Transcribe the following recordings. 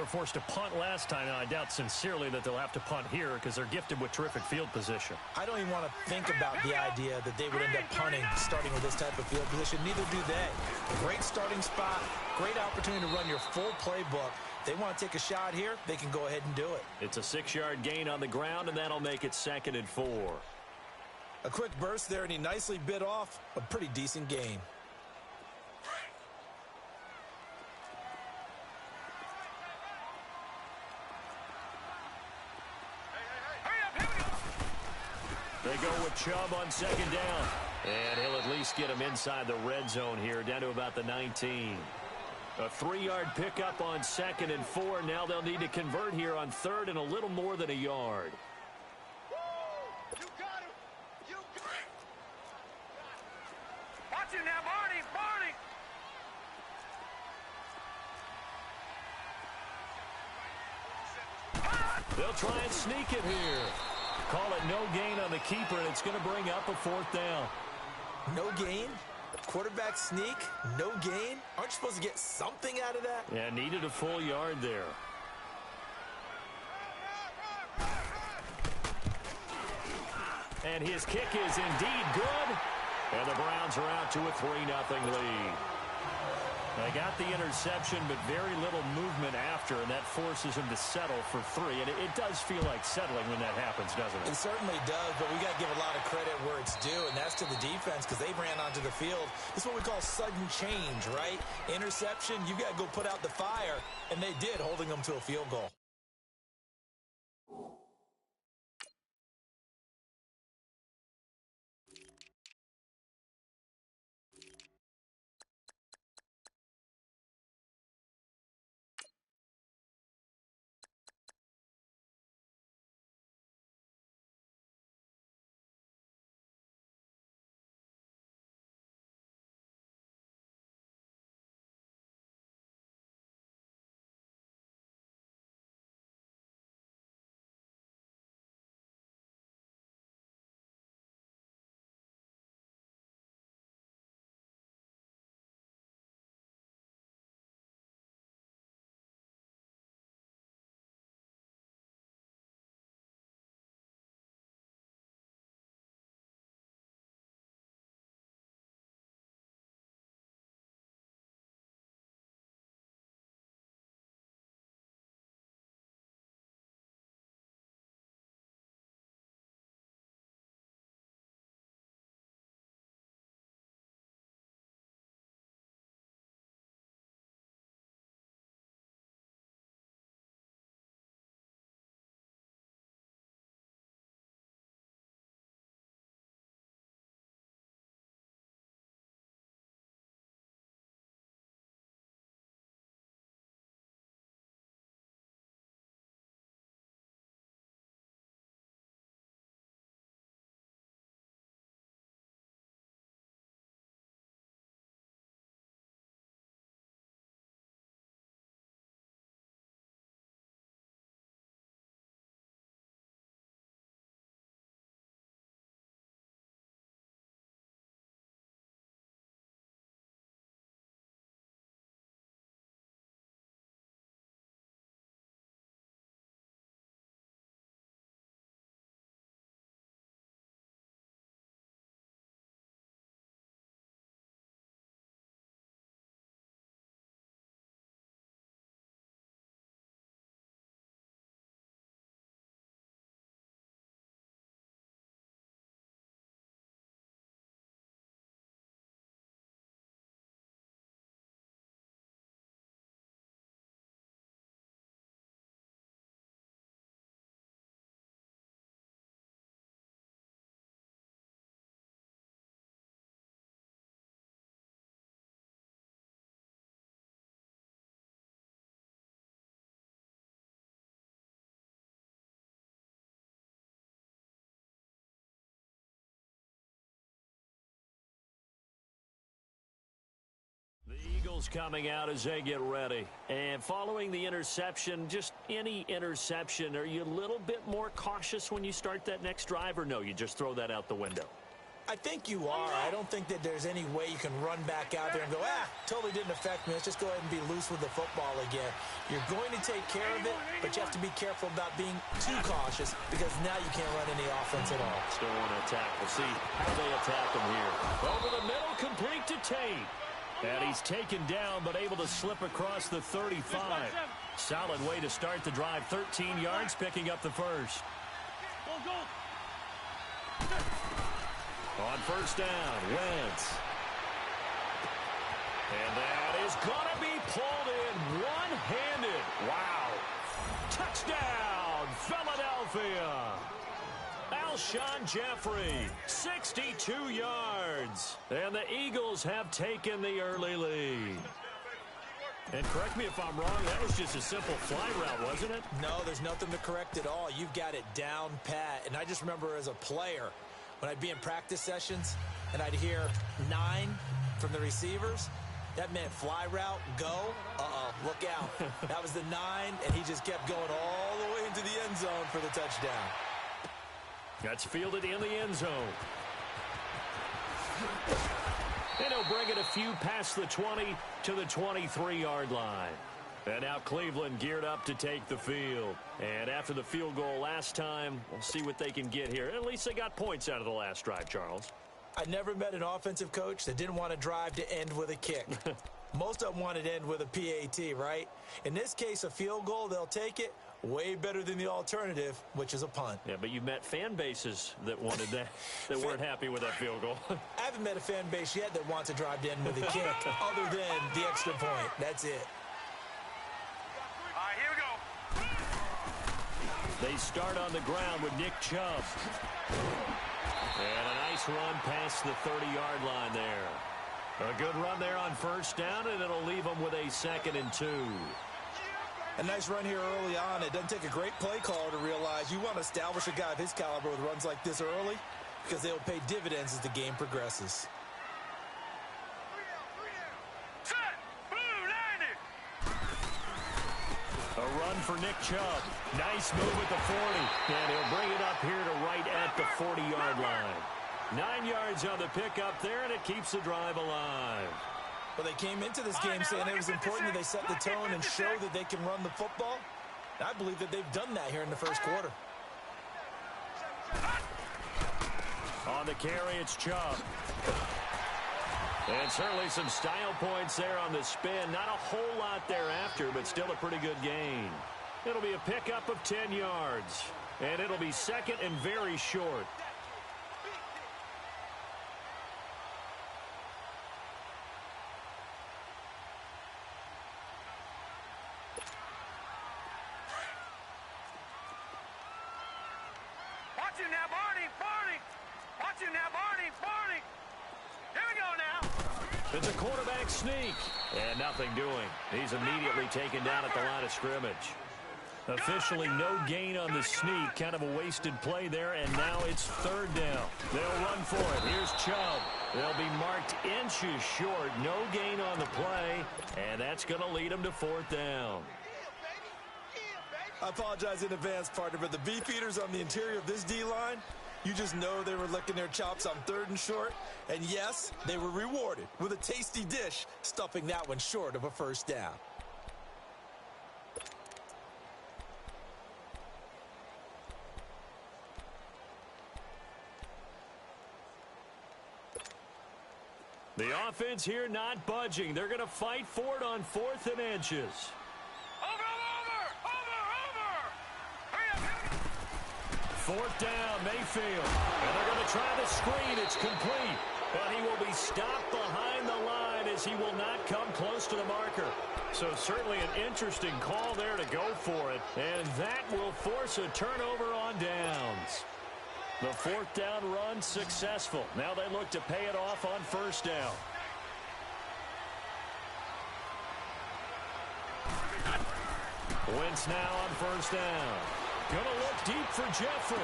forced to punt last time. Now, I doubt sincerely that they'll have to punt here because they're gifted with terrific field position. I don't even want to think about the idea that they would end up punting starting with this type of field position. Neither do they. Great starting spot, great opportunity to run your full playbook. If they want to take a shot here, they can go ahead and do it. It's a 6-yard gain on the ground, and that'll make it 2nd and 4. A quick burst there, and he nicely bit off a pretty decent gain. They go with Chubb on 2nd down. And he'll at least get him inside the red zone here, down to about the 19. A 3-yard pickup on 2nd and 4. Now they'll need to convert here on 3rd and a little more than a yard. You got him. You got him. Watch it now, Barney. Barney. They'll try and sneak it here. Call it no gain on the keeper, and it's going to bring up a 4th down. No gain? Quarterback sneak? No gain? Aren't you supposed to get something out of that? Yeah, needed a full yard there. And his kick is indeed good. And the Browns are out to a 3-0 lead. They got the interception, but very little movement after, and that forces him to settle for 3. And it does feel like settling when that happens, doesn't it? It certainly does, but we got to give a lot of credit where it's due, and that's to the defense because they ran onto the field. This is what we call sudden change, right? Interception, you got to go put out the fire, and they did, holding them to a field goal. The Eagles coming out as they get ready. And following the interception, just any interception, are you a little bit more cautious when you start that next drive, or no, you just throw that out the window? I think you are. I don't think that there's any way you can run back out there and go, totally didn't affect me. Let's just go ahead and be loose with the football again. You're going to take care of it, but you have to be careful about being too cautious because now you can't run any offense at all. Still want to attack. We'll see how they attack him here. Over the middle, complete to Tate. And he's taken down, but able to slip across the 35. Solid way to start the drive. 13 yards, picking up the first. On first down, Wentz. And that is going to be pulled in one-handed. Wow. Touchdown, Philadelphia. Alshon Jeffrey, 62 yards. And the Eagles have taken the early lead. And correct me if I'm wrong, that was just a simple fly route, wasn't it? No, there's nothing to correct at all. You've got it down pat. And I just remember as a player, when I'd be in practice sessions and I'd hear 9 from the receivers, that meant fly route, go, look out. That was the 9, and he just kept going all the way into the end zone for the touchdown. That's fielded in the end zone. And he'll bring it a few past the 20 to the 23-yard line. And now Cleveland geared up to take the field. And after the field goal last time, we'll see what they can get here. At least they got points out of the last drive, Charles. I never met an offensive coach that didn't want to drive to end with a kick. Most of them wanted to end with a PAT, right? In this case, a field goal, they'll take it. Way better than the alternative, which is a punt. Yeah, but you met fan bases that wanted that, that weren't happy with that field goal. I haven't met a fan base yet that wants to drive to end with a kick other than the extra point. That's it. All right, here we go. They start on the ground with Nick Chubb. And a nice run past the 30-yard line there. A good run there on first down, and it'll leave them with a 2nd and 2. A nice run here early on. It doesn't take a great play caller to realize you want to establish a guy of his caliber with runs like this early because they'll pay dividends as the game progresses. Set. Blue 90. A run for Nick Chubb. Nice move at the 40. And he'll bring it up here to right at the 40-yard line. 9 yards on the pickup there, and it keeps the drive alive. Well, they came into this game saying it was important that they set the tone and show that they can run the football. I believe that they've done that here in the first quarter. On the carry, it's Chubb. And certainly some style points there on the spin. Not a whole lot thereafter, but still a pretty good gain. It'll be a pickup of 10 yards. And it'll be 2nd and very short. Watch him now, Barney. Watch him now, Barney. Here we go now. It's a quarterback sneak. And nothing doing. He's immediately taken down at the line of scrimmage. Officially no gain on the sneak. Kind of a wasted play there, and now it's 3rd down. They'll run for it. Here's Chubb. They'll be marked inches short. No gain on the play, and that's going to lead them to 4th down. I apologize in advance, partner, but the beef eaters on the interior of this D-line, you just know they were licking their chops on 3rd and short. And yes, they were rewarded with a tasty dish, stuffing that one short of a first down. The offense here not budging. They're going to fight for it on 4th and inches. Over. Hurry up. 4th down, Mayfield. And they're going to try the screen. It's complete. But he will be stopped behind the line as he will not come close to the marker. So certainly an interesting call there to go for it. And that will force a turnover on downs. The 4th down run successful. Now they look to pay it off on first down. Wentz now on first down. Gonna look deep for Jeffrey.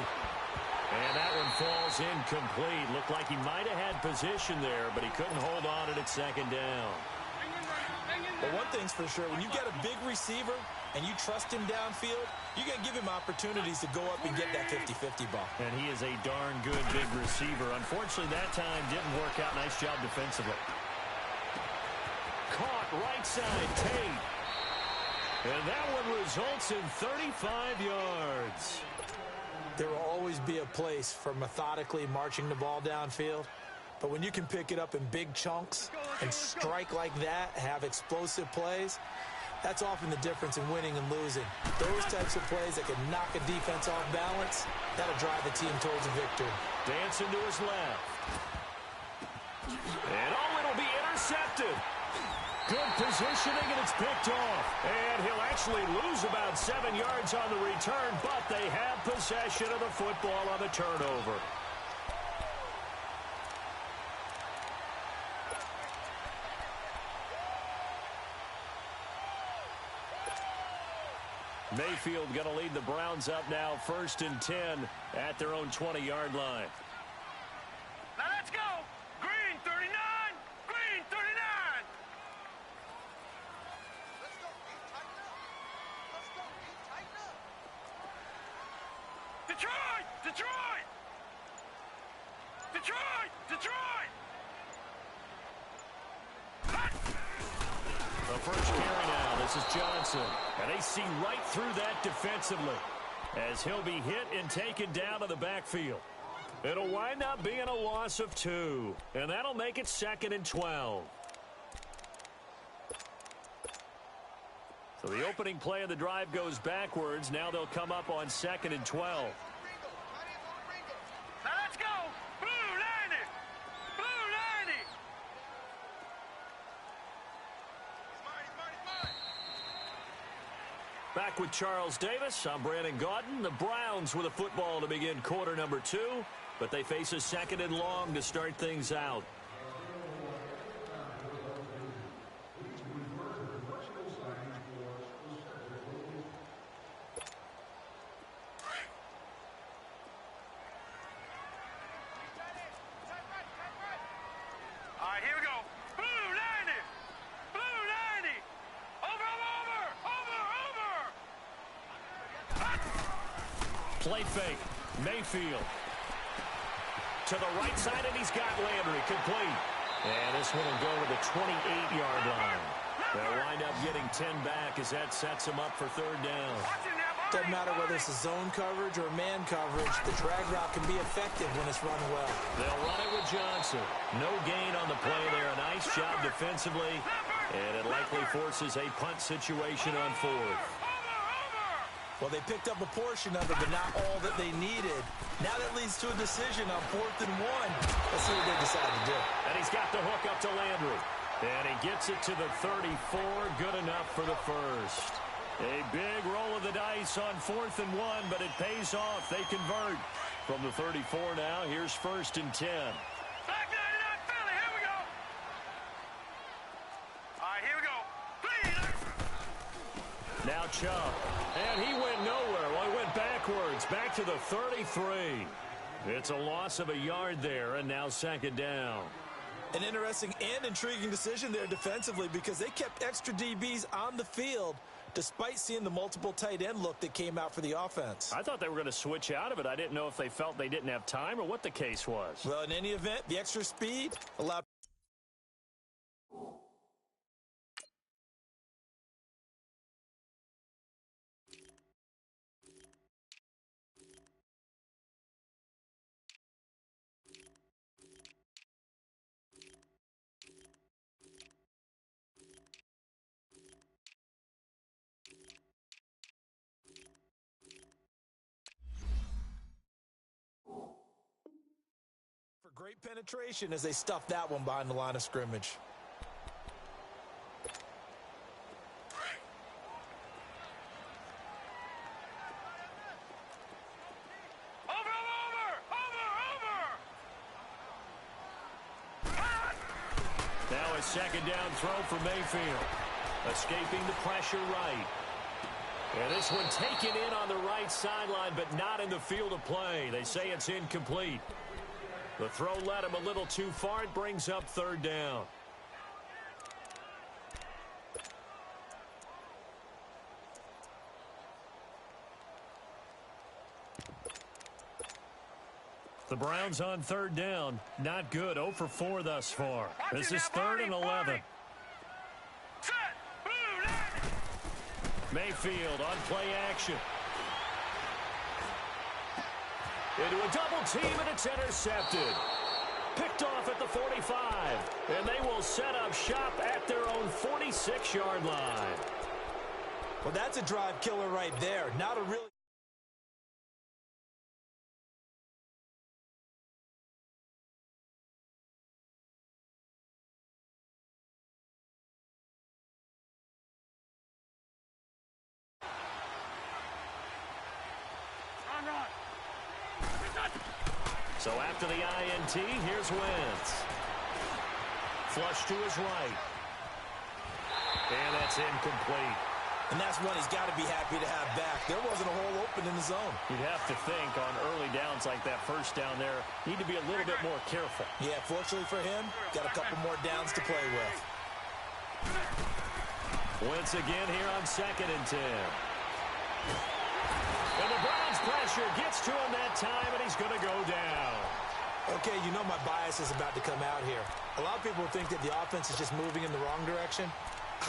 And that one falls incomplete. Looked like he might have had position there, but he couldn't hold on it at 2nd down. But one thing's for sure, when you get a big receiver and you trust him downfield, you're going to give him opportunities to go up and get that 50-50 ball. And he is a darn good big receiver. Unfortunately, that time didn't work out. Nice job defensively. Caught right side, Tate. And that one results in 35 yards. There will always be a place for methodically marching the ball downfield. But when you can pick it up in big chunks and strike like that, have explosive plays, that's often the difference in winning and losing. Those types of plays that can knock a defense off balance, that'll drive the team towards a victory. Dancing to his left. And it'll be intercepted. Good positioning, and it's picked off. And he'll actually lose about 7 yards on the return, but they have possession of the football on the turnover. Mayfield going to lead the Browns up now, 1st and 10 at their own 20-yard line. Now let's go. Green 39. Green 39. Let's go. Tighten up. Let's go. Tighten up. Detroit. Detroit. Detroit. Detroit. The first carry now. This is Johnson. And they see right through that defensively as he'll be hit and taken down to the backfield. It'll wind up being a loss of 2. And that'll make it 2nd and 12. So the opening play of the drive goes backwards. Now they'll come up on 2nd and 12. Now let's go. Blue 90. Blue 90. Back with Charles Davis. I'm Brandon Gaudin. The Browns with a football to begin quarter number 2, but they face a 2nd and long to start things out. All right, here we go. Blue 90. Blue 90. Over. Play fake. Mayfield. To the right side, and he's got Landry complete. And this one will go to the 28-yard line. They'll wind up getting 10 back as that sets them up for 3rd down. Doesn't matter whether it's a zone coverage or man coverage, the drag route can be effective when it's run well. They'll run it with Johnson. No gain on the play there. A nice job defensively, and it likely forces a punt situation on 4th. Well, they picked up a portion of it, but not all that they needed. Now that leads to a decision on 4th and 1. Let's see what they decide to do. And he's got the hook up to Landry. And he gets it to the 34. Good enough for the first. A big roll of the dice on 4th and 1, but it pays off. They convert. From the 34 now, here's 1st and 10. Back 99 Philly. Here we go. All right, here we go. Please. Now Chubb. And he went nowhere. Well, he went backwards. Back to the 33. It's a loss of a yard there, and now 2nd down. An interesting and intriguing decision there defensively because they kept extra DBs on the field despite seeing the multiple tight end look that came out for the offense. I thought they were going to switch out of it. I didn't know if they felt they didn't have time or what the case was. Well, in any event, the extra speed allowed. Great penetration as they stuffed that one behind the line of scrimmage. Now a 2nd down throw for Mayfield. Escaping the pressure right. And this one taken in on the right sideline, but not in the field of play. They say it's incomplete. The throw led him a little too far. It brings up 3rd down. The Browns on third down. Not good. 0 for 4 thus far. This is 3rd and 11. Mayfield on play action. Into a double team, and it's intercepted. Picked off at the 45. And they will set up shop at their own 46-yard line. Well, that's a drive killer right there. Not a really... So after the INT, here's Wentz. Flush to his right. And that's incomplete. And that's one he's got to be happy to have back. There wasn't a hole open in the zone. You'd have to think on early downs like that first down there, need to be a little bit more careful. Yeah, fortunately for him, got a couple more downs to play with. Wentz again here on 2nd and 10. And the Browns pressure gets to him that time, and he's going to go down. Okay, you know my bias is about to come out here. A lot of people think that the offense is just moving in the wrong direction.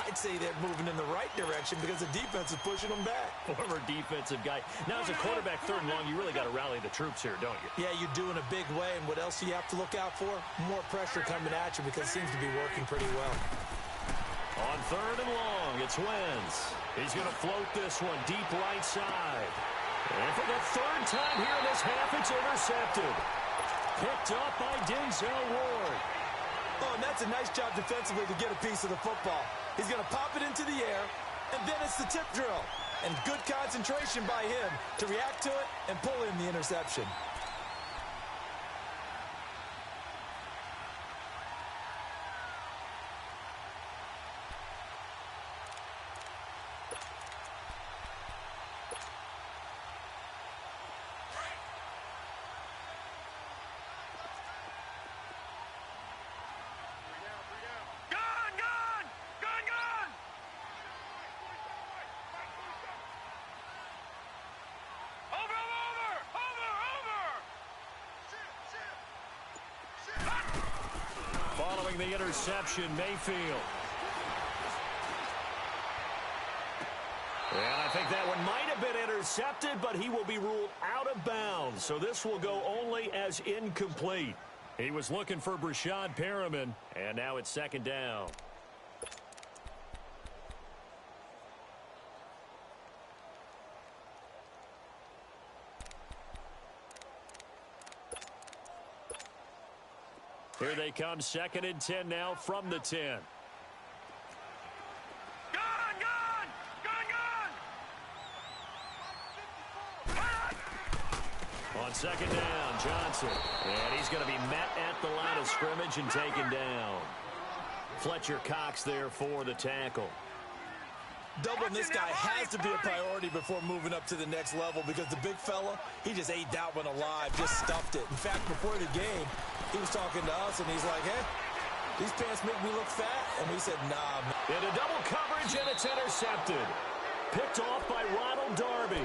I'd say they're moving in the right direction because the defense is pushing them back. Former defensive guy. Now, as a quarterback, 3rd and long, you really got to rally the troops here, don't you? Yeah, you do in a big way. And what else do you have to look out for? More pressure coming at you because it seems to be working pretty well. On 3rd and long, it's Wentz. He's going to float this one deep right side. And for the 3rd time here in this half, it's intercepted. Picked up by Denzel Ward. Oh, and that's a nice job defensively to get a piece of the football. He's going to pop it into the air, and then it's the tip drill. And good concentration by him to react to it and pull in the interception. Following the interception, Mayfield. And I think that one might have been intercepted, but he will be ruled out of bounds. So this will go only as incomplete. He was looking for Brashad Perriman, and now it's 2nd down. Here they come, 2nd and 10 now from the 10. On 2nd down, Johnson. And he's going to be met at the line of scrimmage and taken down. Fletcher Cox there for the tackle. Doubling this guy has to be a priority before moving up to the next level because the big fella, he just ate that one alive, just stuffed it. In fact, before the game, he was talking to us, and he's like, hey, these pants make me look fat. And we said, nah, man. Into double coverage, and it's intercepted. Picked off by Ronald Darby.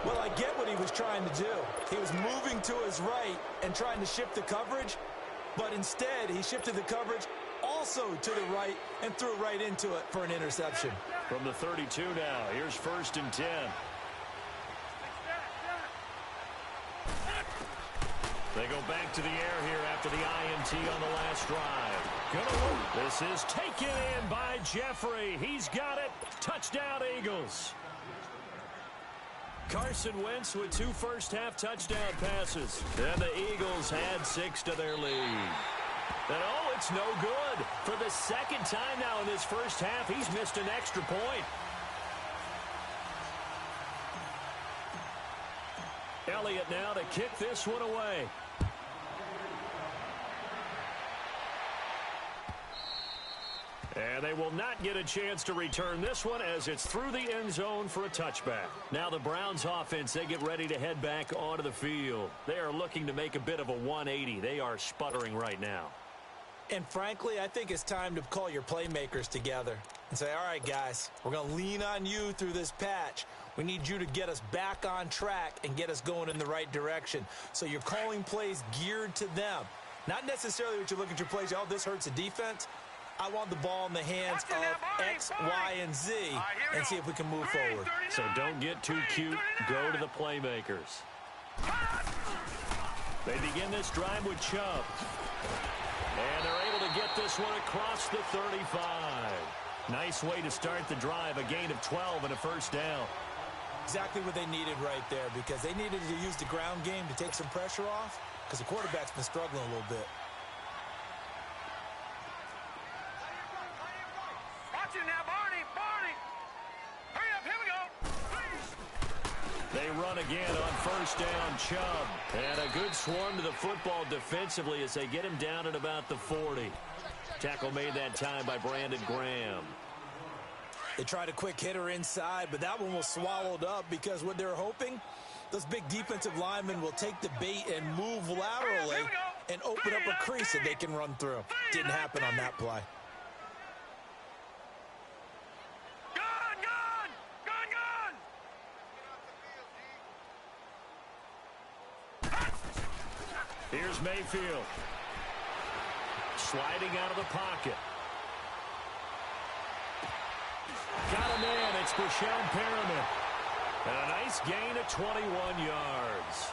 Well, I get what he was trying to do. He was moving to his right and trying to shift the coverage, but instead he shifted the coverage also to the right and threw right into it for an interception. From the 32 now, here's 1st and 10. They go back to the air here after the INT on the last drive. This is taken in by Jeffrey. He's got it. Touchdown, Eagles. Carson Wentz with 2 first-half touchdown passes. And the Eagles had 6 to their lead. And, oh, it's no good. For the 2nd time now in this first half, he's missed an extra point. Elliott now to kick this one away. And they will not get a chance to return this one as it's through the end zone for a touchback. Now the Browns offense, they get ready to head back onto the field. They are looking to make a bit of a 180. They are sputtering right now. And frankly, I think it's time to call your playmakers together and say, all right, guys, we're going to lean on you through this patch. We need you to get us back on track and get us going in the right direction. So you're calling plays geared to them. Not necessarily what you look at your plays, oh, this hurts the defense. I want the ball in the hands of X, Y, and Z and see if we can move forward. So don't get too cute. Go to the playmakers. They begin this drive with Chubb. And they're able to get this one across the 35. Nice way to start the drive. A gain of 12 and a first down. Exactly what they needed right there, because they needed to use the ground game to take some pressure off, because the quarterback's been struggling a little bit. Watch it now, Barney. Barney. Hurry up. Here we go. They run again on first down, Chubb. And a good swarm to the football defensively as they get him down at about the 40. Tackle made that time by Brandon Graham. They tried a quick hitter inside, but that one was swallowed up because what they're hoping, those big defensive linemen will take the bait and move laterally and open up a crease that they can run through. Didn't happen on that play. Here's Mayfield. Sliding out of the pocket. Got a man. It's Brashel Perriman. And a nice gain of 21 yards.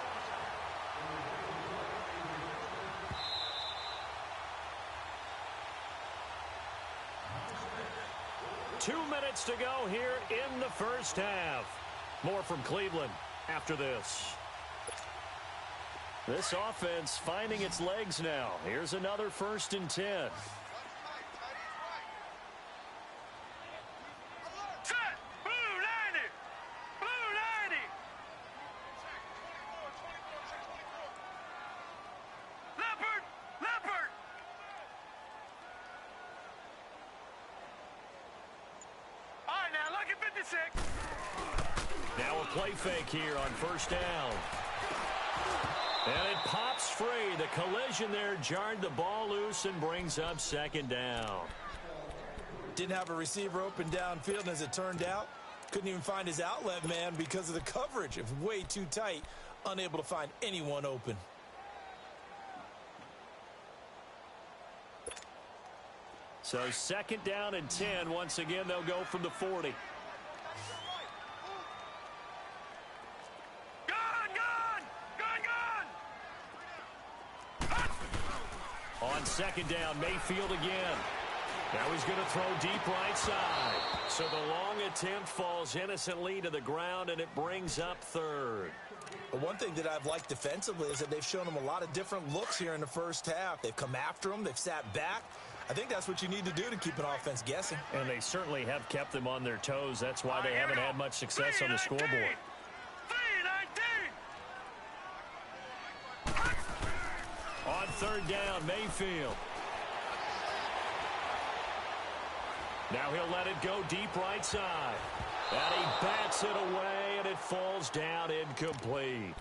Two minutes to go here in the first half. More from Cleveland after this. This offense finding its legs now. Here's another 1st and 10. Set. Blue 90. Blue 90. Leopard. Leopard. All right, now look at 56. Now a play fake here on first down. And it pops free. The collision there jarred the ball loose and brings up 2nd down. Didn't have a receiver open downfield, and as it turned out, couldn't even find his outlet man because of the coverage. It was way too tight, unable to find anyone open. So 2nd down and 10. Once again, they'll go from the 40. On 2nd down, Mayfield again. Now he's going to throw deep right side. So the long attempt falls innocently to the ground, and it brings up 3rd. But one thing that I've liked defensively is that they've shown him a lot of different looks here in the first half. They've come after him. They've sat back. I think that's what you need to do to keep an offense guessing. And they certainly have kept them on their toes. That's why they haven't had much success on the scoreboard. On 3rd down, Mayfield. Now he'll let it go deep right side. And he bats it away, and it falls down incomplete.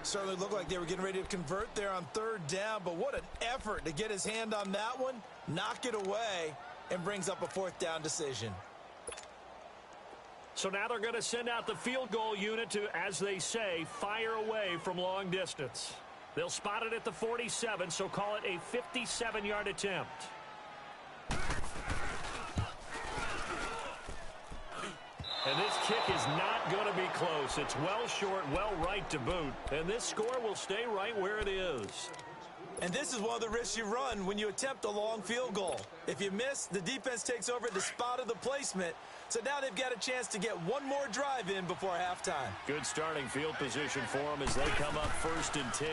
Certainly looked like they were getting ready to convert there on 3rd down, but what an effort to get his hand on that one, knock it away, and brings up a 4th down decision. So now they're going to send out the field goal unit to, as they say, fire away from long distance. They'll spot it at the 47, so call it a 57-yard attempt. And this kick is not going to be close. It's well short, well right to boot. And this score will stay right where it is. And this is one of the risks you run when you attempt a long field goal. If you miss, the defense takes over at the spot of the placement. So now they've got a chance to get one more drive in before halftime. Good starting field position for them as they come up 1st and 10.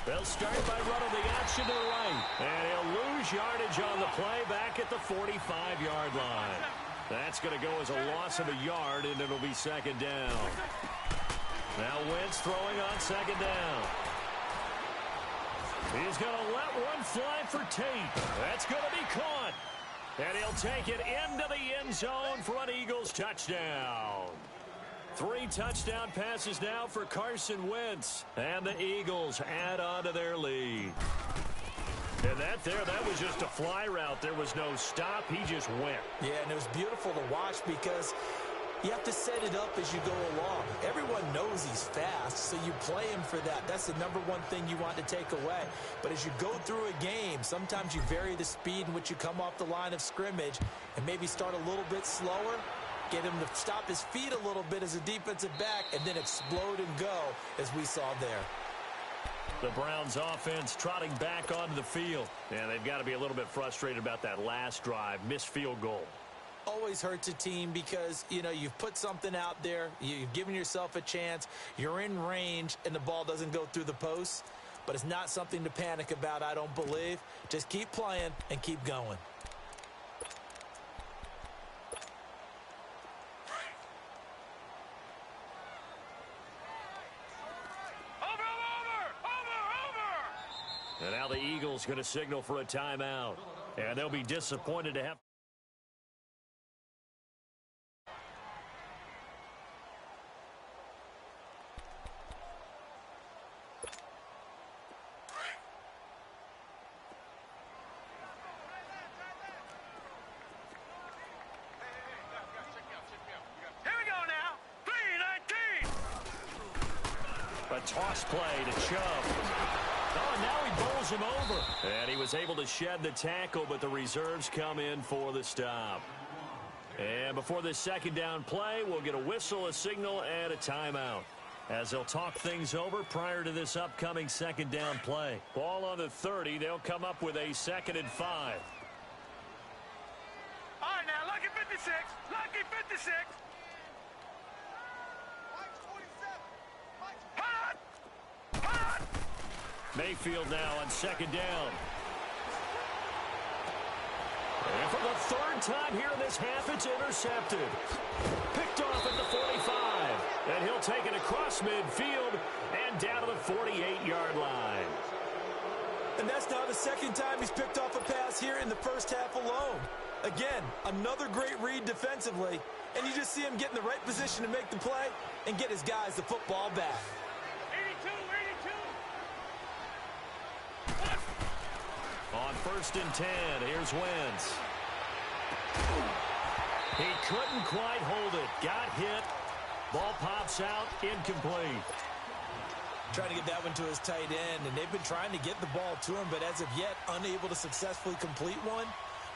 They'll start by running the option to the right. And he'll lose yardage on the play back at the 45-yard line. That's going to go as a loss of a yard, and it'll be 2nd down. Now Wentz throwing on 2nd down. He's going to let one fly for Tate. That's going to be caught. And he'll take it into the end zone for an Eagles touchdown. 3 touchdown passes now for Carson Wentz. And the Eagles add on to their lead. And that was just a fly route. There was no stop. He just went. Yeah, and it was beautiful to watch because You have to set it up as you go along. Everyone knows he's fast, so you play him for that. That's the number one thing you want to take away. But as you go through a game, sometimes you vary the speed in which you come off the line of scrimmage and maybe start a little bit slower, get him to stop his feet a little bit as a defensive back, and then explode and go, as we saw there. The Browns offense trotting back onto the field. And they've got to be a little bit frustrated about that last drive, missed field goal. Always hurts a team because, you know, you've put something out there, you've given yourself a chance, you're in range, and the ball doesn't go through the posts. But it's not something to panic about, I don't believe. Just keep playing and keep going. And now the Eagles going to signal for a timeout. And they'll be disappointed to have. Here we go now. 3-19. A toss play to Chubb. Oh, and now he bowls him over. And he was able to shed the tackle, but the reserves come in for the stop. And before this second down play, we'll get a whistle, a signal, and a timeout, as they'll talk things over prior to this upcoming second down play. Ball on the 30. They'll come up with a 2nd and 5. All right, now, lucky 56. Lucky 56. Hot! Hot! Mayfield now on 2nd down. And for the 3rd time here in this half, it's intercepted. Picked off at the 45. And he'll take it across midfield and down to the 48-yard line. And that's now the 2nd time he's picked off a pass here in the first half alone. Again, another great read defensively. And you just see him get in the right position to make the play and get his guys the football back. 82, 82. On 1st and 10, here's Wentz. He couldn't quite hold it. Got hit. Ball pops out, incomplete. Trying to get that one to his tight end, and they've been trying to get the ball to him, but as of yet, unable to successfully complete one.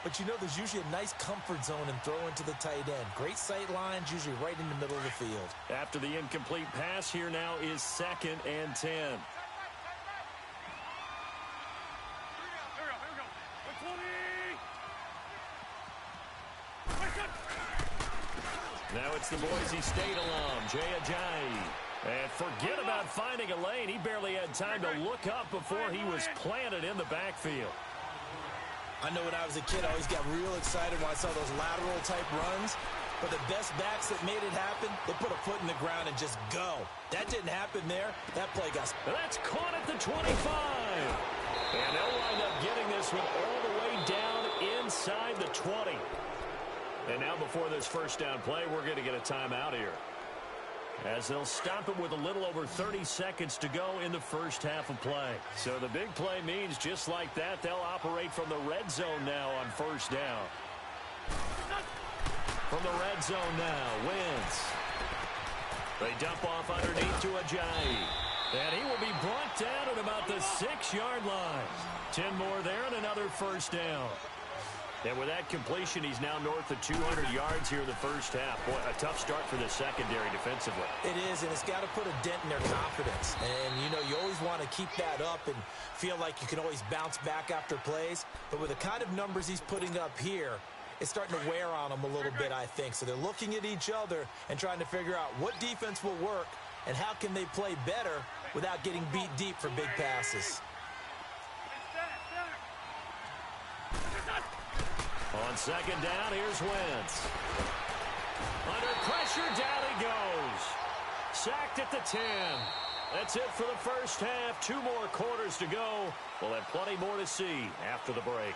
But you know, there's usually a nice comfort zone in throwing to the tight end. Great sight lines, usually right in the middle of the field. After the incomplete pass, here now is 2nd and 10. Here we go. 120. Now it's the Boise State alum, Jay Ajayi. And forget about finding a lane. He barely had time to look up before he was planted in the backfield. I know when I was a kid, I always got real excited when I saw those lateral-type runs. But the best backs that made it happen, they put a foot in the ground and just go. That didn't happen there. That play got... That's caught at the 25. And they'll wind up getting this one all the way down inside the 20. And now before this first down play, we're going to get a timeout here, as they'll stop it with a little over 30 seconds to go in the first half of play. So the big play means just like that, they'll operate from the red zone now on 1st down. From the red zone now, Wentz. They dump off underneath to Ajayi. And he will be brought down at about the 6-yard line. 10 more there and another 1st down. And with that completion, he's now north of 200 yards here in the first half. Boy, a tough start for the secondary defensively. It is, and it's got to put a dent in their confidence. And, you know, you always want to keep that up and feel like you can always bounce back after plays. But with the kind of numbers he's putting up here, it's starting to wear on them a little bit, I think. So they're looking at each other and trying to figure out what defense will work and how can they play better without getting beat deep for big passes. On 2nd down, here's Wentz. Under pressure, down he goes. Sacked at the 10. That's it for the first half. 2 more quarters to go. We'll have plenty more to see after the break.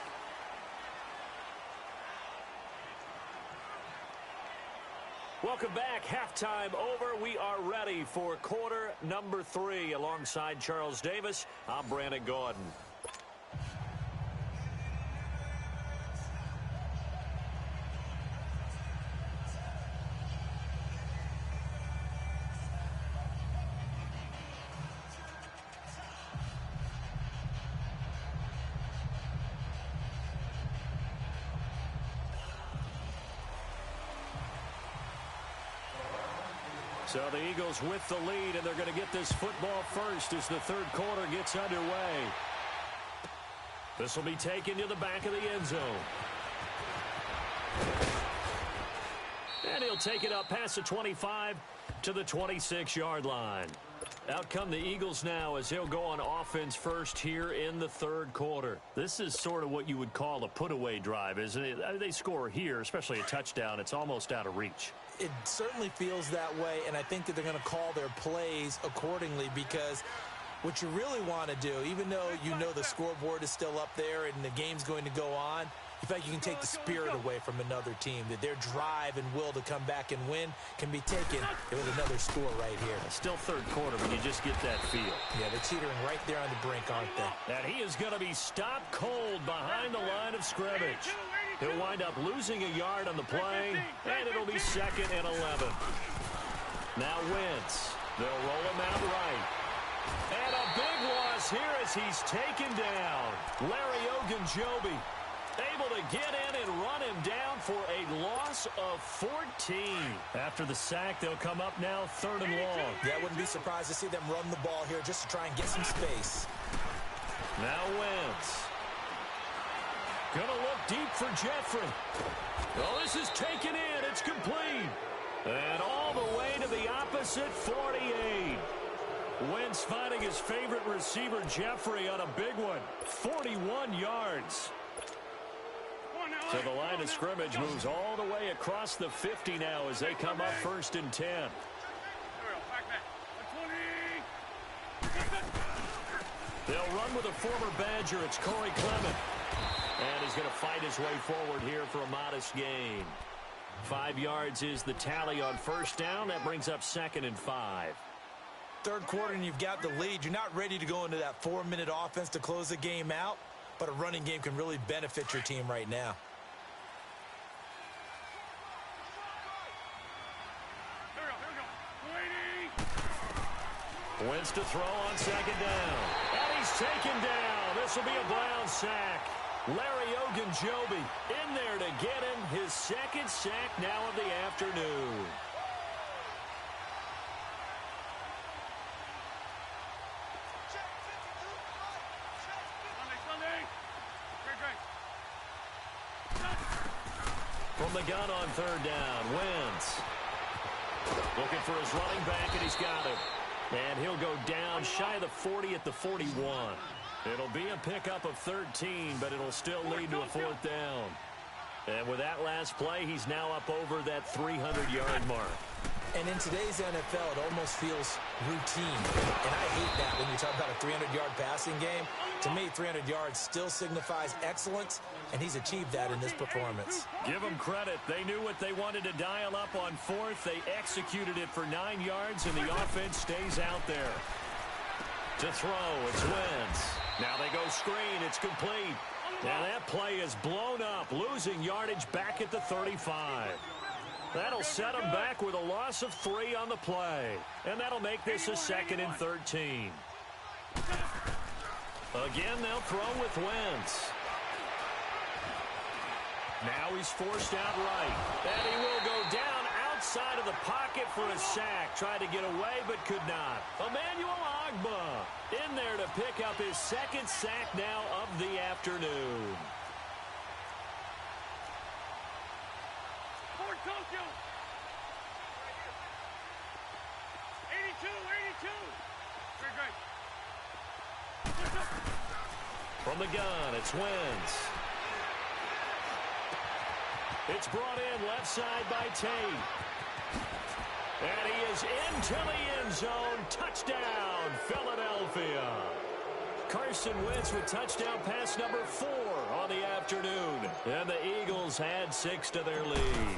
Welcome back. Halftime over. We are ready for quarter number 3. Alongside Charles Davis, I'm Brandon Gordon. So the Eagles with the lead, and they're going to get this football first as the third quarter gets underway. This will be taken to the back of the end zone. And he'll take it up past the 25 to the 26-yard line. Out come the Eagles now as he'll go on offense first here in the third quarter. This is sort of what you would call a put-away drive, isn't it? They score here, especially a touchdown. It's almost out of reach. It certainly feels that way, and I think that they're going to call their plays accordingly because what you really want to do, even though you know the scoreboard is still up there and the game's going to go on, you feel like you can take the spirit away from another team, that their drive and will to come back and win can be taken with another score right here. Still third quarter, but you just get that feel. Yeah, they're teetering right there on the brink, aren't they? And he is going to be stopped cold behind the line of scrimmage. He'll wind up losing a yard on the play, and it'll be 2nd and 11. Now Wentz. They'll roll him out right. And a big loss here as he's taken down. Larry Ogunjobi able to get in and run him down for a loss of 14. After the sack, they'll come up now 3rd and long. Yeah, I wouldn't be surprised to see them run the ball here just to try and get some space. Now Wentz. Gonna look deep for Jeffrey. Oh, this is taken in. It's complete. And all the way to the opposite 48. Wentz finding his favorite receiver, Jeffrey, on a big one. 41 yards. So the line of scrimmage moves all the way across the 50 now as they come up 1st and 10. They'll run with a former Badger. It's Corey Clement. And he's going to fight his way forward here for a modest gain. 5 yards is the tally on 1st down. That brings up 2nd and 5. Third quarter and you've got the lead. You're not ready to go into that 4-minute offense to close the game out, but a running game can really benefit your team right now. Wentz to throw on 2nd down. And he's taken down. This will be a Brown sack. Larry Ogunjobi in there to get him his 2nd sack now of the afternoon. From the gun on 3rd down, Wentz looking for his running back, and he's got him. And he'll go down shy of the 40 at the 41. It'll be a pickup of 13, but it'll still lead to a 4th down. And with that last play, he's now up over that 300-yard mark. And in today's NFL, it almost feels routine. And I hate that when you talk about a 300-yard passing game. To me, 300 yards still signifies excellence, and he's achieved that in this performance. Give them credit. They knew what they wanted to dial up on 4th. They executed it for 9 yards, and the offense stays out there. To throw, it's Wentz. Now they go screen. It's complete. Now that play is blown up, losing yardage back at the 35. That'll set them back with a loss of 3 on the play. And that'll make this a 2nd and 13. Again, they'll throw with Wentz. Now he's forced out right. And he will go down outside of the pocket for a sack. Tried to get away, but could not. Emmanuel Ogbah in there to pick up his 2nd sack now of the afternoon. Tokyo. 82. Great. From the gun, it's Wentz. It's brought in left side by Tate. And he is into the end zone. Touchdown, Philadelphia. Carson Wentz with touchdown pass number 4 on the afternoon. And the Eagles add 6 to their lead.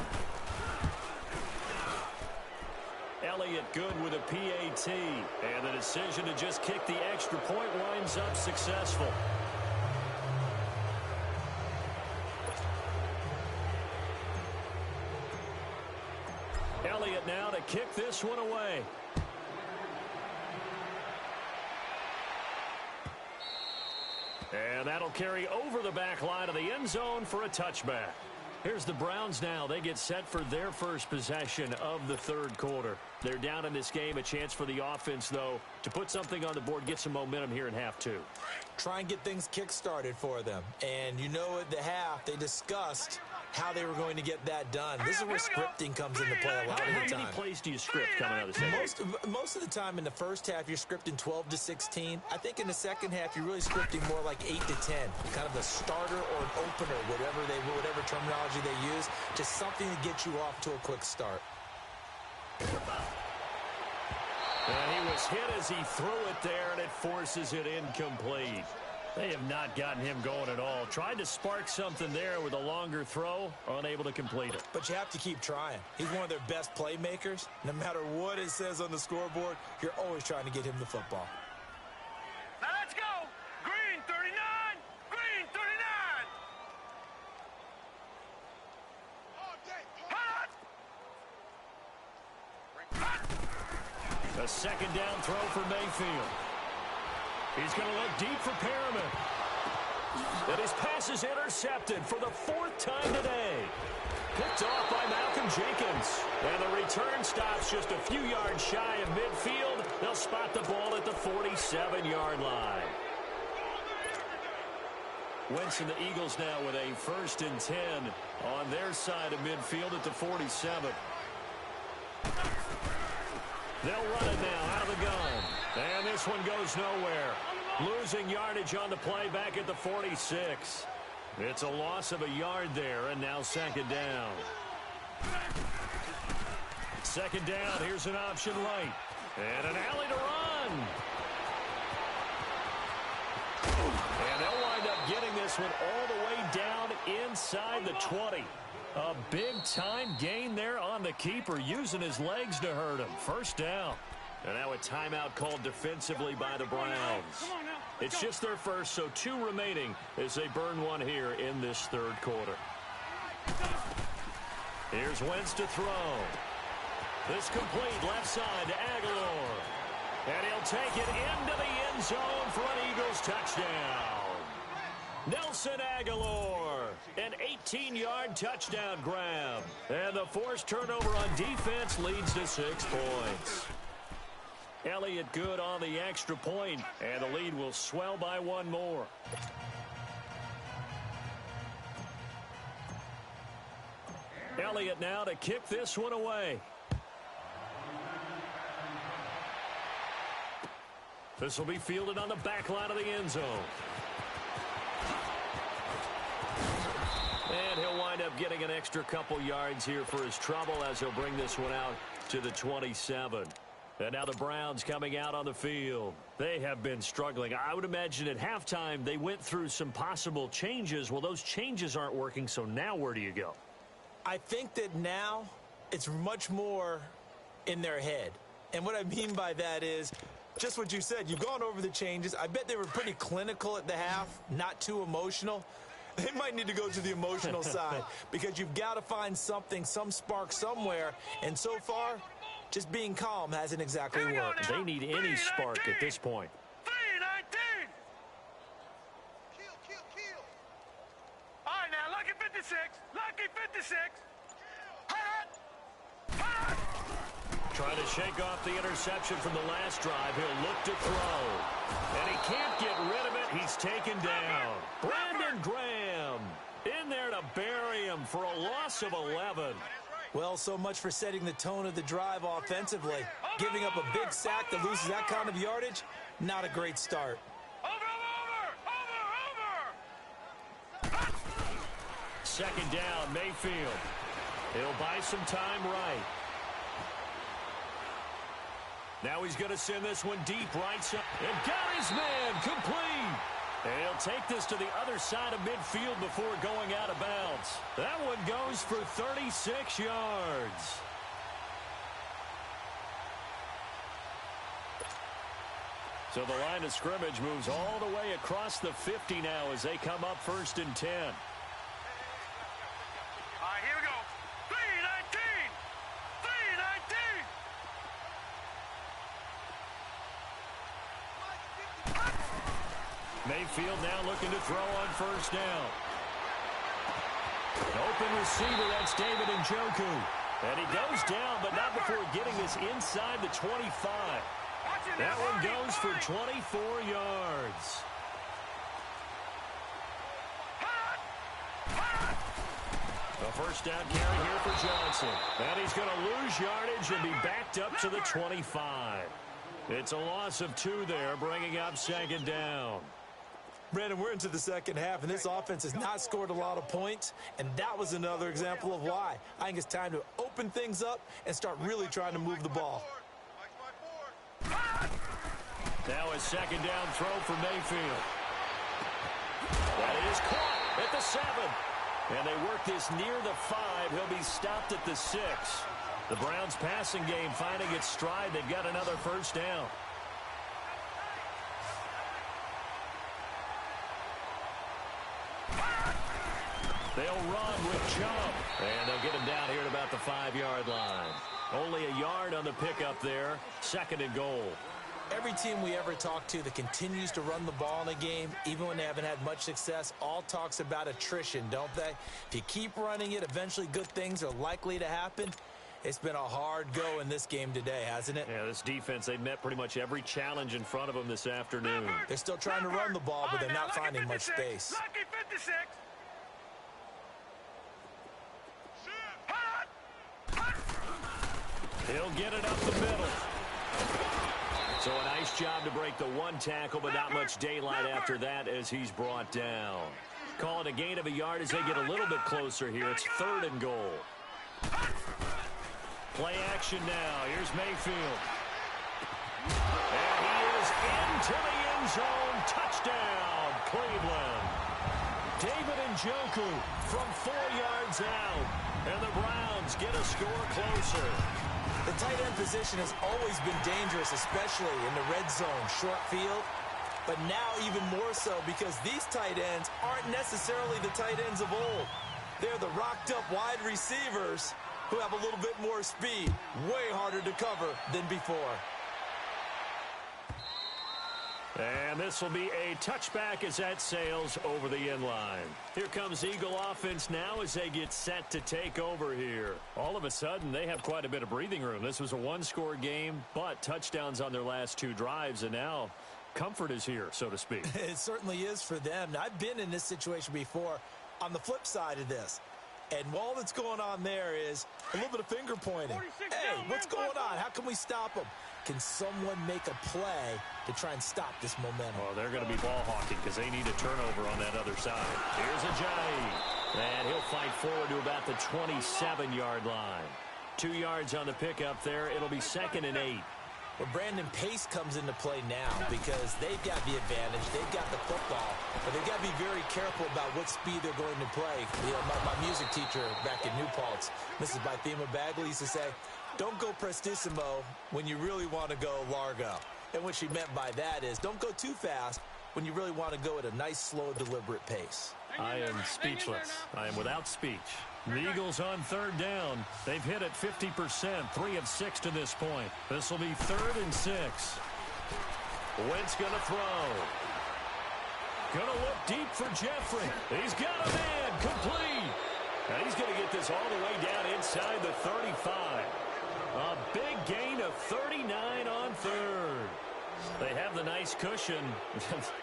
Elliott good with a PAT. And the decision to just kick the extra point winds up successful. Elliott now to kick this one away. And that'll carry over the back line of the end zone for a touchback. Here's the Browns now. They get set for their first possession of the third quarter. They're down in this game. A chance for the offense, though, to put something on the board, get some momentum here in half two. Try and get things kick-started for them. And you know at the half, they discussed how they were going to get that done. This is where scripting comes into play a lot of the time. How many plays do you script coming out of the second? Most of the time in the first half, you're scripting 12 to 16. I think in the second half, you're really scripting more like 8 to 10. Kind of a starter or an opener, whatever terminology they use. Just something to get you off to a quick start. And he was hit as he threw it there, and it forces it incomplete. They have not gotten him going at all. Tried to spark something there with a longer throw, unable to complete it. But you have to keep trying. He's one of their best playmakers. No matter what it says on the scoreboard, you're always trying to get him the football. Now let's go. Green 39. Green 39. A second down throw for Mayfield. He's going to look deep for Perriman. And his pass is intercepted for the fourth time today. Picked off by Malcolm Jenkins. And the return stops just a few yards shy of midfield. They'll spot the ball at the 47-yard line. Wentz and the Eagles now with a 1st and 10 on their side of midfield at the 47. They'll run it now out of the gun. And this one goes nowhere. Losing yardage on the play back at the 46. It's a loss of a yard there, and now second down. Second down, here's an option right. And an alley to run. And they'll wind up getting this one all the way down inside the 20. A big-time gain there on the keeper, using his legs to hurt him. First down. And now a timeout called defensively by the Browns. It's just their first, so 2 remaining as they burn one here in this third quarter. Here's Wentz to throw. This complete left side to Aguilar. And he'll take it into the end zone for an Eagles touchdown. Nelson Aguilar, an 18-yard touchdown grab. And the forced turnover on defense leads to 6 points. Elliott good on the extra point, and the lead will swell by 1 more. Elliott now to kick this one away. This will be fielded on the back line of the end zone. And he'll wind up getting an extra couple yards here for his trouble as he'll bring this one out to the 27. And now the Browns coming out on the field. They have been struggling. I would imagine at halftime they went through some possible changes. Well, those changes aren't working, so now where do you go? I think that now it's much more in their head. And what I mean by that is just what you said. You've gone over the changes. I bet they were pretty clinical at the half, not too emotional. They might need to go to the emotional side because you've got to find something, some spark somewhere. And so far, just being calm hasn't exactly worked. They need any spark at this point. 3-19. Kill. All right, now, lucky 56. Lucky 56. Hot. Trying to shake off the interception from the last drive. He'll look to throw. And he can't get rid of it. He's taken down. Brandon Graham in there to bury him for a loss of 11. Well, so much for setting the tone of the drive offensively. Giving up a big sack that loses that kind of yardage, not a great start. Over. Second down, Mayfield. He'll buy some time right. Now he's going to send this one deep right side. And got his man complete. And he'll take this to the other side of midfield before going out of bounds. That one goes for 36 yards. So the line of scrimmage moves all the way across the 50 now as they come up 1st and 10. All right, here we go. 3-19. Mayfield now looking to throw on 1st down. Open receiver, that's David Njoku. And he goes down, but not before getting this inside the 25. That one goes for 24 yards. A first down carry here for Johnson. And he's going to lose yardage and be backed up to the 25. It's a loss of 2 there, bringing up second down. Brandon, we're into the second half, and this offense has not scored a lot of points, and that was another example of why. I think it's time to open things up and start really trying to move the ball. Now a second down throw for Mayfield. That is caught at the 7. And they work this near the 5. He'll be stopped at the 6. The Browns passing game finding its stride. They've got another first down. They'll run with Chubb. And they'll get him down here at about the 5-yard line. Only a yard on the pickup there. Second and goal. Every team we ever talk to that continues to run the ball in a game, even when they haven't had much success, all talks about attrition, don't they? If you keep running it, eventually good things are likely to happen. It's been a hard go in this game today, hasn't it? Yeah, this defense, they met pretty much every challenge in front of them this afternoon. They're still trying to run the ball, but they're not finding much space. Lucky 56. He'll get it up the middle. So a nice job to break the 1 tackle, but not much daylight after that as he's brought down. Call it a gain of a yard as they get a little bit closer here. It's 3rd and goal. Play action now. Here's Mayfield. And he is into the end zone. Touchdown, Cleveland. David Njoku from 4 yards out. And the Browns get a score closer. The tight end position has always been dangerous, especially in the red zone, short field. But now even more so because these tight ends aren't necessarily the tight ends of old. They're the rocked-up wide receivers who have a little bit more speed, way harder to cover than before. And this will be a touchback as that sails over the end line. Here comes Eagle offense now as they get set to take over here. All of a sudden, they have quite a bit of breathing room. This was a 1-score game, but touchdowns on their last 2 drives, and now comfort is here, so to speak. It certainly is for them. Now, I've been in this situation before on the flip side of this. And all that's going on there is a little bit of finger pointing. Hey, what's going on? How can we stop them? Can someone make a play to try and stop this momentum? Oh, they're going to be ball hawking because they need a turnover on that other side. Here's Ajayi. And he'll fight forward to about the 27-yard line. 2 yards on the pickup there. It'll be 2nd and 8. Well, Brandon, pace comes into play now because they've got the advantage. They've got the football, but they've got to be very careful about what speed they're going to play. You know, my music teacher back in New Paltz, Mrs. Bythema Bagley, used to say, don't go prestissimo when you really want to go largo. And what she meant by that is don't go too fast when you really want to go at a nice, slow, deliberate pace. I am speechless. I am without speech. The Eagles on 3rd down. They've hit it 50%, 3 of 6 to this point. This will be 3rd and 6. Wentz going to throw. Going to look deep for Jeffrey. He's got a man complete. And he's going to get this all the way down inside the 35. A big gain of 39 on 3rd. They have the nice cushion.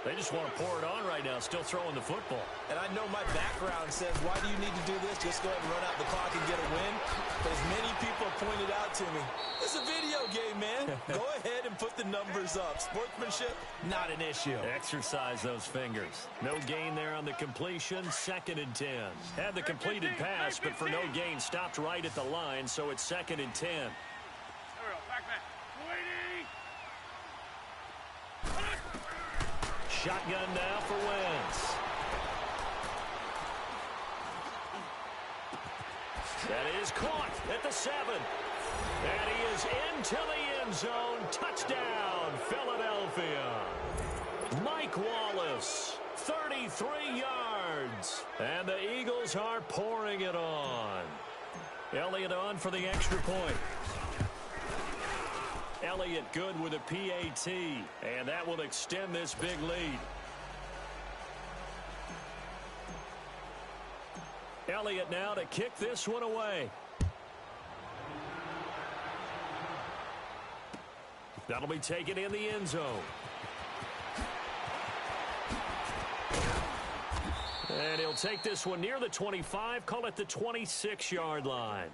They just want to pour it on right now, still throwing the football. And I know my background says, why do you need to do this? Just go ahead and run out the clock and get a win. But as many people have pointed out to me, it's a video game, man. Go ahead and put the numbers up. Sportsmanship, not an issue. Exercise those fingers. No gain there on the completion. 2nd and 10. Had the completed pass, but for no gain, stopped right at the line, so it's 2nd and 10. Shotgun now for Wentz. That is caught at the 7. And he is into the end zone. Touchdown, Philadelphia. Mike Wallace, 33 yards. And the Eagles are pouring it on. Elliott on for the extra point. Elliott good with a PAT, and that will extend this big lead. Elliott now to kick this one away. That'll be taken in the end zone. And he'll take this one near the 25, call it the 26-yard line.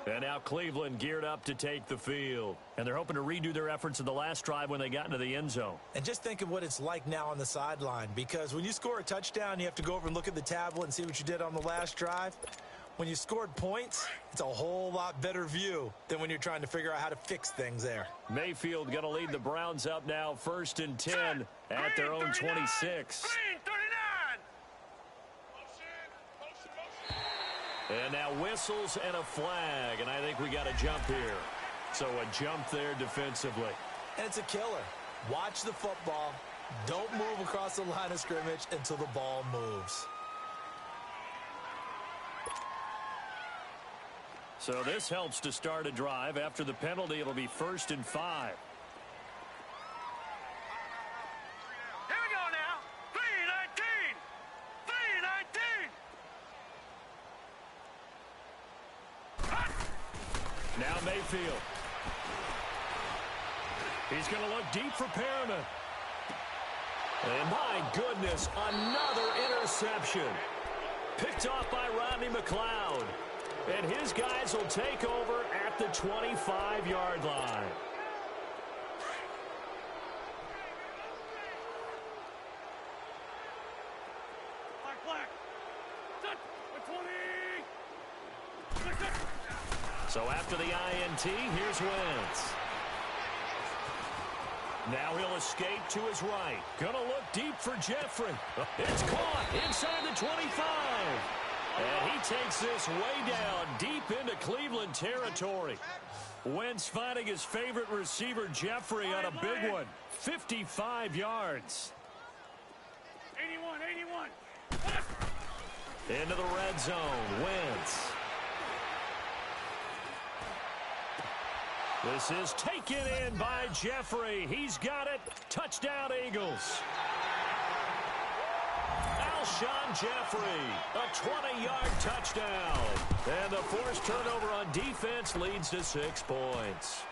And now Cleveland geared up to take the field. And they're hoping to redo their efforts in the last drive when they got into the end zone. And just think of what it's like now on the sideline, because when you score a touchdown, you have to go over and look at the tablet and see what you did on the last drive. When you scored points, it's a whole lot better view than when you're trying to figure out how to fix things there. Mayfield going to lead the Browns up now, 1st and 10 at their own 26. Green 39. And now whistles and a flag, and I think we got a jump here. So a jump there defensively. And it's a killer. Watch the football. Don't move across the line of scrimmage until the ball moves. So this helps to start a drive. After the penalty, it'll be 1st and 5. Here we go now. 319. 319. Now Mayfield. He's going to look deep for Perriman. And my goodness, another interception. Picked off by Rodney McLeod. And his guys will take over at the 25-yard line. Black. Set. 20. So after the INT, here's Wentz. Now he'll escape to his right. Gonna look deep for Jeffrey. It's caught inside the 25. And he takes this way down deep into Cleveland territory. Wentz finding his favorite receiver, Jeffrey, on a big one. 55 yards. 81. Into the red zone, Wentz. This is taken in by Jeffrey. He's got it. Touchdown, Eagles. Alshon Jeffrey, a 20-yard touchdown. And the forced turnover on defense leads to 6 points.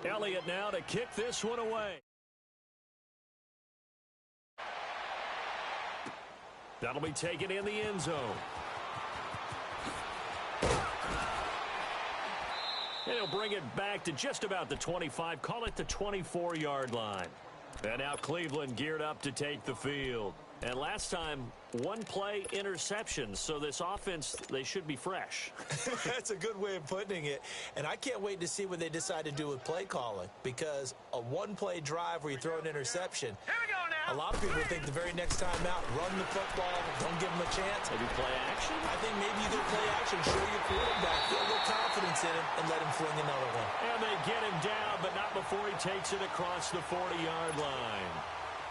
Elliott now to kick this one away. That'll be taken in the end zone. And he'll bring it back to just about the 25. Call it the 24-yard line. And now Cleveland geared up to take the field. And last time, one play interception. So this offense, they should be fresh. That's a good way of putting it. And I can't wait to see what they decide to do with play calling. Because a one-play drive where you throw an interception, Here we go now. a lot of people think the very next time out, run the football, don't give them a chance. Maybe play action? I think maybe you go play action, show your quarterback, get a little confidence in him, and let him fling another one. And they get him down, but not before he takes it across the 40-yard line.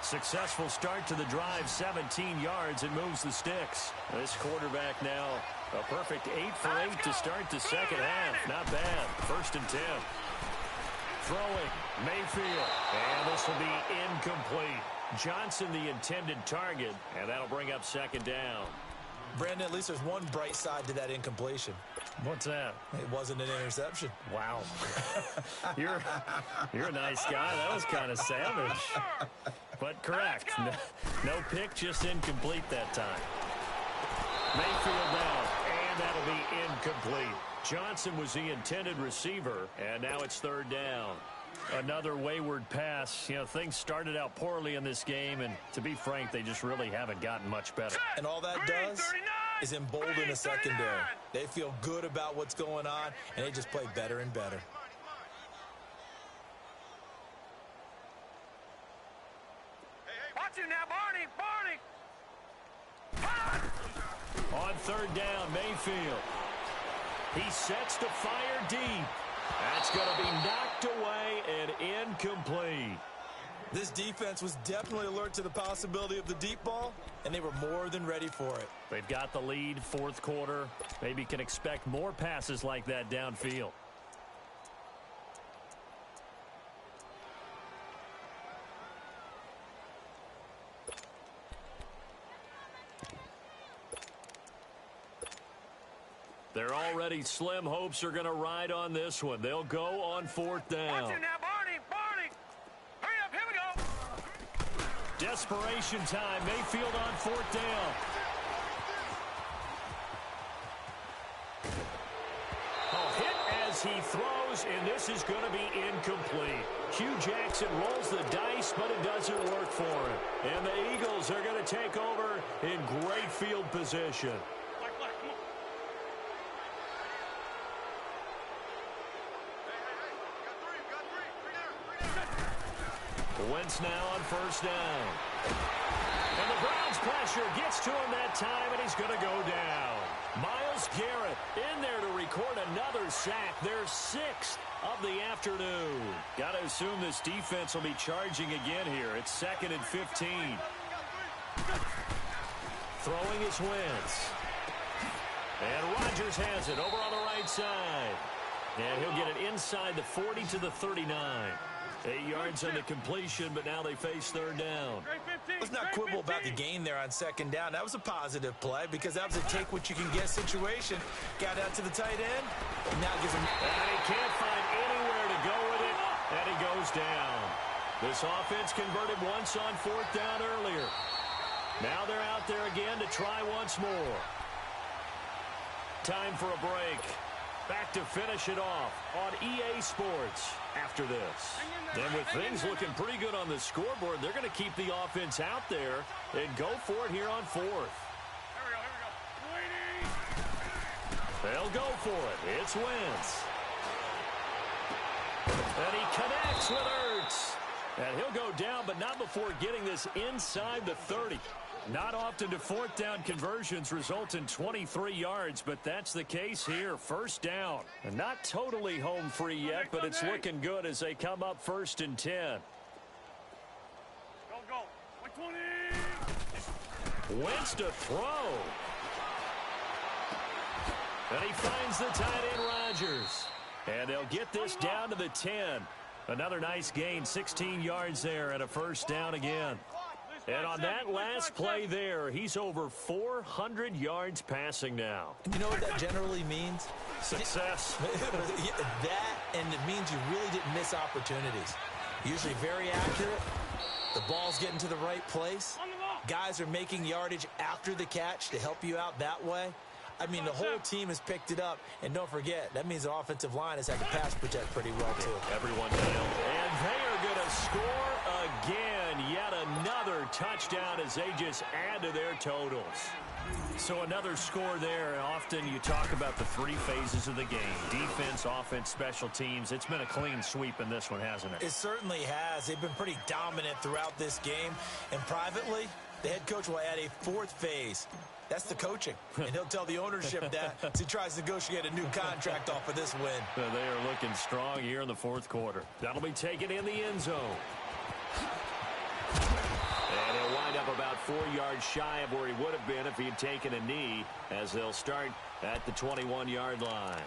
Successful start to the drive, 17 yards, and moves the sticks. This quarterback now a perfect 8 for 8 to start the second half. Not bad. 1st and 10. Throwing, Mayfield. And this will be incomplete. Johnson the intended target, and that'll bring up 2nd down. Brandon, at least there's one bright side to that incompletion. What's that? It wasn't an interception. Wow. You're a nice guy. That was kind of savage. But correct. No pick, just incomplete that time. Mayfield now, and that'll be incomplete. Johnson was the intended receiver, and now it's 3rd down. Another wayward pass. You know, things started out poorly in this game, and to be frank, they just really haven't gotten much better. And all that does is embolden a secondary. They feel good about what's going on, and they just play better and better. Watch him now, Barney. On 3rd down, Mayfield. He sets to fire deep. That's going to be knocked away and incomplete. This defense was definitely alert to the possibility of the deep ball, and they were more than ready for it. They've got the lead, 4th quarter. Maybe can expect more passes like that downfield. Their already slim hopes are going to ride on this one. They'll go on 4th down. Watch it now, Barney. Barney. Hurry up. Here we go. Desperation time. Mayfield on 4th down. Hit as he throws, and this is going to be incomplete. Hugh Jackson rolls the dice, but it doesn't work for him. And the Eagles are going to take over in great field position. Black, come on. Hey, got three there. Wentz now on 1st down. And the Browns pressure gets to him that time, and he's going to go down. Myles Garrett in there to record another sack, their 6th of the afternoon. Got to assume this defense will be charging again here. It's 2nd and 15. Throwing is Wentz. And Rodgers has it over on the right side. And he'll get it inside the 40 to the 39. 8 yards on the completion, but now they face 3rd down. Let's not quibble about the gain there on 2nd down. That was a positive play because that was a take-what-you-can-get situation. Got out to the tight end. Now gives him... And he can't find anywhere to go with it, and he goes down. This offense converted once on 4th down earlier. Now they're out there again to try once more. Time for a break. Back to finish it off on EA Sports after this. And with things looking pretty good on the scoreboard, they're going to keep the offense out there and go for it here on 4th. Here we go. They'll go for it. It's Wentz. And he connects with Ertz. And he'll go down, but not before getting this inside the 30. Not often do 4th down conversions result in 23 yards, but that's the case here. 1st down. And not totally home free yet, but it's looking good as they come up 1st and 10. Go. 120. Wentz to throw. And he finds the tight end Rodgers. And they'll get this down to the 10. Another nice gain, 16 yards there and a 1st down again. And on that last play there, he's over 400 yards passing now. You know what that generally means? Success. That, and it means you really didn't miss opportunities. Usually very accurate. The ball's getting to the right place. Guys are making yardage after the catch to help you out that way. I mean, the whole team has picked it up. And don't forget, that means the offensive line has had to pass protect pretty well, too. Everyone down. And they are going to score again. Yet another touchdown as they just add to their totals. So another score there. And often you talk about the 3 phases of the game. Defense, offense, special teams. It's been a clean sweep in this one, hasn't it? It certainly has. They've been pretty dominant throughout this game. And privately, the head coach will add a 4th phase. That's the coaching. And he'll tell the ownership that as he tries to negotiate a new contract off of this win. They are looking strong here in the 4th quarter. That'll be taken in the end zone. And he'll wind up about 4 yards shy of where he would have been if he had taken a knee, as they'll start at the 21-yard line.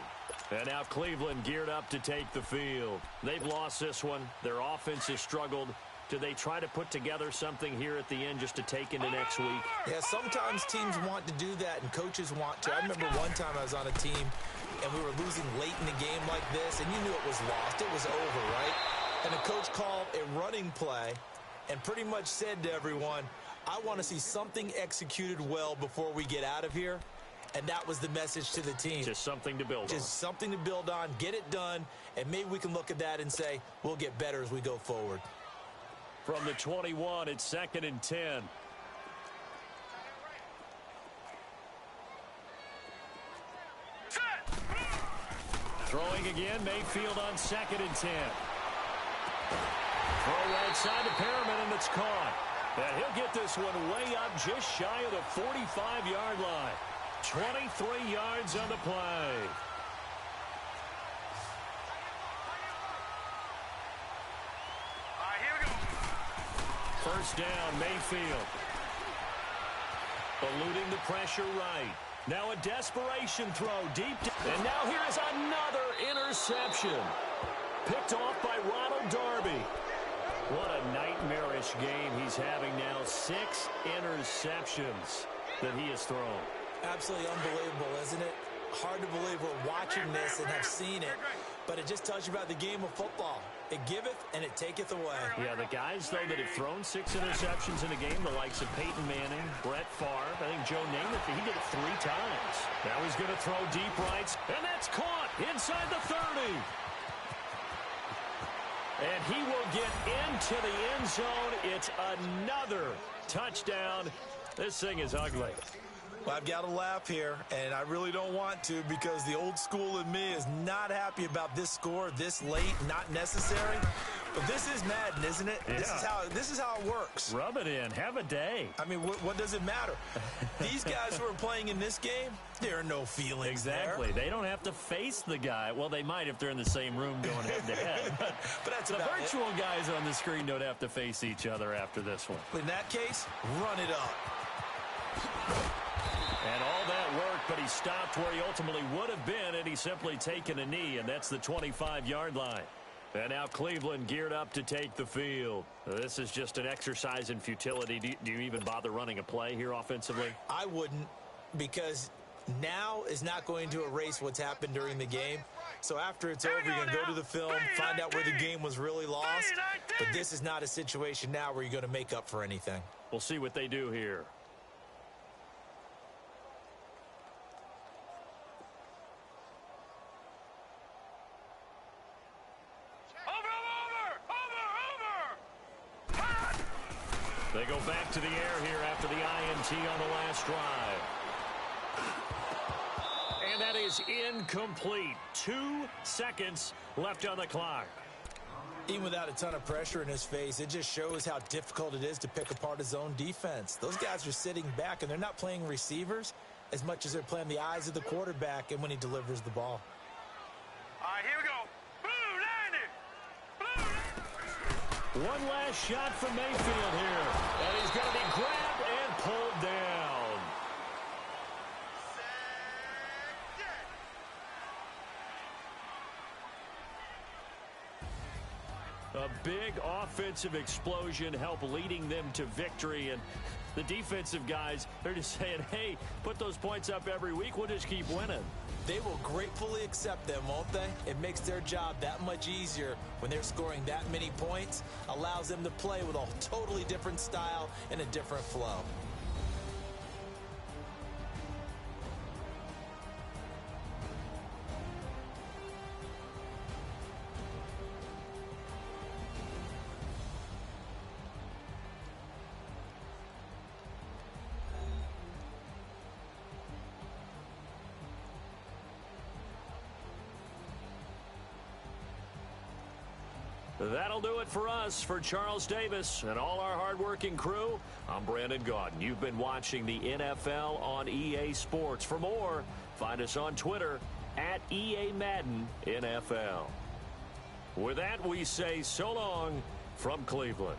And now Cleveland geared up to take the field. They've lost this one. Their offense has struggled. Do they try to put together something here at the end just to take into next week? Yeah, sometimes teams want to do that and coaches want to. I remember one time I was on a team and we were losing late in the game like this, and you knew it was lost. It was over, right? And the coach called a running play and pretty much said to everyone, I want to see something executed well before we get out of here. And that was the message to the team. Just something to build on. Just something to build on, get it done, and maybe we can look at that and say, we'll get better as we go forward. From the 21, it's 2nd and 10. Throwing again, Mayfield on 2nd and 10. Throw right side to Perriman, and it's caught. And he'll get this one way up just shy of the 45-yard line. 23 yards on the play. First down, Mayfield. Eluding the pressure right. Now a desperation throw deep. And now here is another interception. Picked off by Ronald Darby. What a nightmarish game he's having now. 6 interceptions that he has thrown. Absolutely unbelievable, isn't it? hard to believe we're watching this and have seen it, but it just tells you about the game of football. It giveth and it taketh away. Yeah, the guys, though, that have thrown 6 interceptions in a game, the likes of Peyton Manning, Brett Favre, I think Joe Namath, he did it 3 times. Now he's going to throw deep rights, and that's caught inside the 30. And he will get into the end zone. It's another touchdown. This thing is ugly. Well, I've got to laugh here, and I really don't want to because the old school in me is not happy about this score this late, not necessary. But this is Madden, isn't it? Yeah. This is how it works. Rub it in. Have a day. I mean, what does it matter? These guys who are playing in this game, there are no feelings Exactly. there. They don't have to face the guy. Well, they might if they're in the same room going head-to-head. But that's the about virtual guys on the screen don't have to face each other after this one. In that case, run it up. And all that work, but he stopped where he ultimately would have been had he simply taken a knee, and that's the 25-yard line. And now Cleveland geared up to take the field. This is just an exercise in futility. Do you even bother running a play here offensively? I wouldn't, because now is not going to erase what's happened during the game. So after it's over, you're going to go to the film, find out where the game was really lost. But this is not a situation now where you're going to make up for anything. We'll see what they do here. They go back to the air here after the INT on the last drive. And that is incomplete. 2 seconds left on the clock. Even without a ton of pressure in his face, it just shows how difficult it is to pick apart his own defense. Those guys are sitting back, and they're not playing receivers as much as they're playing the eyes of the quarterback and when he delivers the ball. All right, here we go. Blue, line it. Blue. One last shot from Mayfield here. And he's going to be grabbed and pulled down. A big offensive explosion helped leading them to victory. And the defensive guys, they're just saying, hey, put those points up every week. We'll just keep winning. They will gratefully accept them, won't they? It makes their job that much easier when they're scoring that many points. Allows them to play with a totally different style and a different flow. That'll do it for us. For Charles Davis and all our hardworking crew, I'm Brandon Gaudin. You've been watching the NFL on EA Sports. For more, find us on Twitter at EA Madden NFL. With that, we say so long from Cleveland.